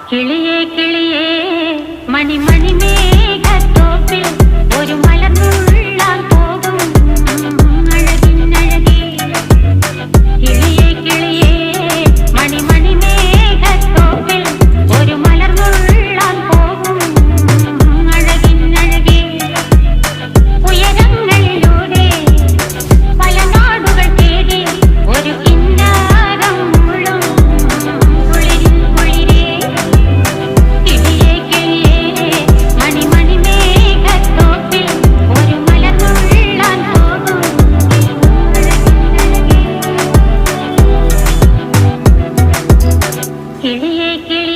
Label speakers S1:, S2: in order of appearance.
S1: കിളിയേ കിളിയേ മണിമണി മേഘത്തോപ്പിൽ ഒരു മലർന്നുള്ളാൻ പോകും അഴകിനഴകേ. കിളിയേ കിളിയേ മണിമണി മേഘത്തോപ്പിൽ ഒരു മലർന്നുള്ളാൻ പോകും അഴകിനഴകേ. ഉയരങ്ങളിലൂടെ പല നാടുകൾ തേടി ഒരു കിന്നാരം മുള്ളും കുളിരിൻ കുളിരേ. കിളിയേ കിളിയേ മണിമണി മേഘത്തോപ്പിൽ ഒരു മലർന്നുള്ളാൻ പോകും അഴകിനഴകേ. കിളിയേ കിളിയേ